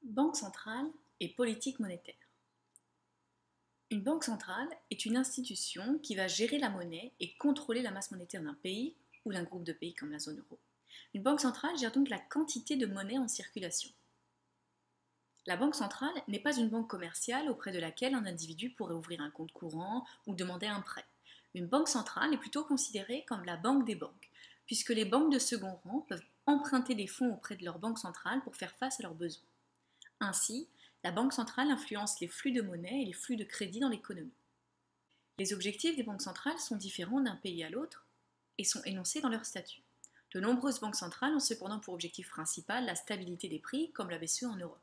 Banque centrale et politique monétaire. Une banque centrale est une institution qui va gérer la monnaie et contrôler la masse monétaire d'un pays ou d'un groupe de pays comme la zone euro. Une banque centrale gère donc la quantité de monnaie en circulation. La banque centrale n'est pas une banque commerciale auprès de laquelle un individu pourrait ouvrir un compte courant ou demander un prêt. Une banque centrale est plutôt considérée comme la banque des banques, puisque les banques de second rang peuvent emprunter des fonds auprès de leur banque centrale pour faire face à leurs besoins. Ainsi, la Banque centrale influence les flux de monnaie et les flux de crédit dans l'économie. Les objectifs des banques centrales sont différents d'un pays à l'autre et sont énoncés dans leur statut. De nombreuses banques centrales ont cependant pour objectif principal la stabilité des prix, comme la BCE en Europe.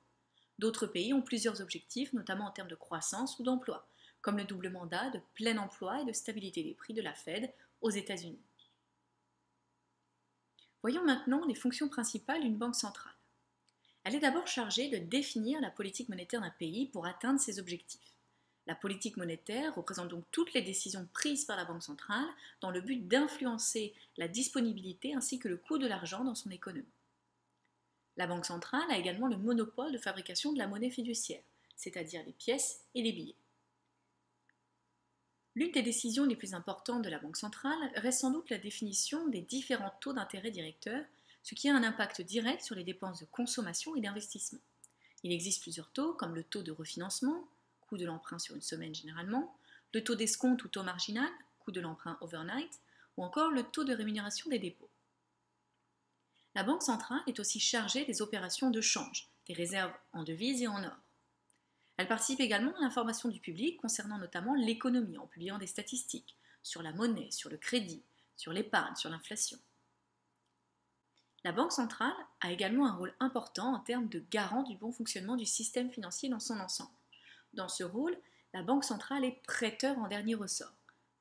D'autres pays ont plusieurs objectifs, notamment en termes de croissance ou d'emploi, comme le double mandat de plein emploi et de stabilité des prix de la Fed aux États-Unis. Voyons maintenant les fonctions principales d'une banque centrale. Elle est d'abord chargée de définir la politique monétaire d'un pays pour atteindre ses objectifs. La politique monétaire représente donc toutes les décisions prises par la Banque centrale dans le but d'influencer la disponibilité ainsi que le coût de l'argent dans son économie. La Banque centrale a également le monopole de fabrication de la monnaie fiduciaire, c'est-à-dire les pièces et les billets. L'une des décisions les plus importantes de la Banque centrale reste sans doute la définition des différents taux d'intérêt directeurs, ce qui a un impact direct sur les dépenses de consommation et d'investissement. Il existe plusieurs taux, comme le taux de refinancement, coût de l'emprunt sur une semaine généralement, le taux d'escompte ou taux marginal, coût de l'emprunt overnight, ou encore le taux de rémunération des dépôts. La Banque centrale est aussi chargée des opérations de change, des réserves en devises et en or. Elle participe également à l'information du public concernant notamment l'économie en publiant des statistiques sur la monnaie, sur le crédit, sur l'épargne, sur l'inflation. La Banque centrale a également un rôle important en termes de garant du bon fonctionnement du système financier dans son ensemble. Dans ce rôle, la Banque centrale est prêteur en dernier ressort,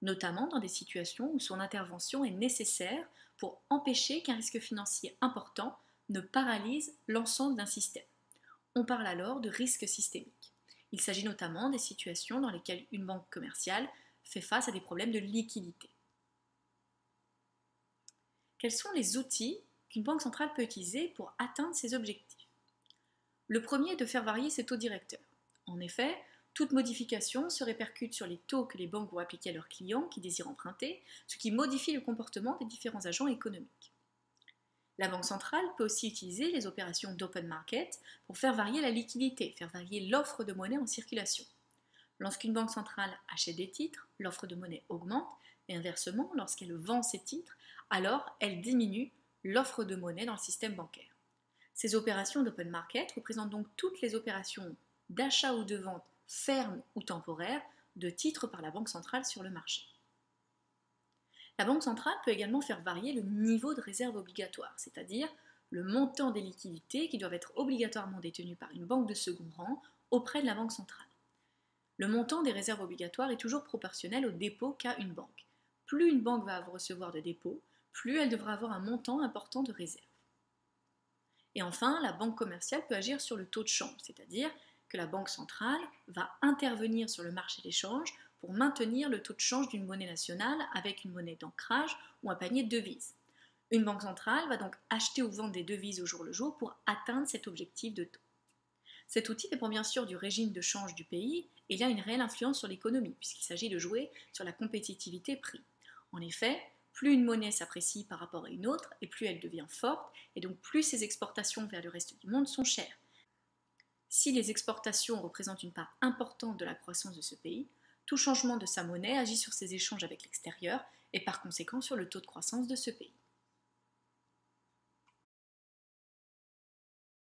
notamment dans des situations où son intervention est nécessaire pour empêcher qu'un risque financier important ne paralyse l'ensemble d'un système. On parle alors de risque systémique. Il s'agit notamment des situations dans lesquelles une banque commerciale fait face à des problèmes de liquidité. Quels sont les outils qu'une banque centrale peut utiliser pour atteindre ses objectifs? Le premier est de faire varier ses taux directeurs. En effet, toute modification se répercute sur les taux que les banques vont appliquer à leurs clients qui désirent emprunter, ce qui modifie le comportement des différents agents économiques. La Banque centrale peut aussi utiliser les opérations d'open market pour faire varier la liquidité, faire varier l'offre de monnaie en circulation. Lorsqu'une banque centrale achète des titres, l'offre de monnaie augmente, et inversement, lorsqu'elle vend ces titres, alors elle diminue l'offre de monnaie dans le système bancaire. Ces opérations d'open market représentent donc toutes les opérations d'achat ou de vente ferme ou temporaire de titres par la Banque centrale sur le marché. La Banque centrale peut également faire varier le niveau de réserve obligatoire, c'est-à-dire le montant des liquidités qui doivent être obligatoirement détenues par une banque de second rang auprès de la Banque centrale. Le montant des réserves obligatoires est toujours proportionnel au dépôt qu'a une banque. Plus une banque va recevoir de dépôts, plus elle devra avoir un montant important de réserves. Et enfin, la banque commerciale peut agir sur le taux de change, c'est-à-dire que la Banque centrale va intervenir sur le marché des changes pour maintenir le taux de change d'une monnaie nationale avec une monnaie d'ancrage ou un panier de devises. Une banque centrale va donc acheter ou vendre des devises au jour le jour pour atteindre cet objectif de taux. Cet outil dépend bien sûr du régime de change du pays et il a une réelle influence sur l'économie puisqu'il s'agit de jouer sur la compétitivité prix. En effet, plus une monnaie s'apprécie par rapport à une autre et plus elle devient forte et donc plus ses exportations vers le reste du monde sont chères. Si les exportations représentent une part importante de la croissance de ce pays, tout changement de sa monnaie agit sur ses échanges avec l'extérieur et par conséquent sur le taux de croissance de ce pays.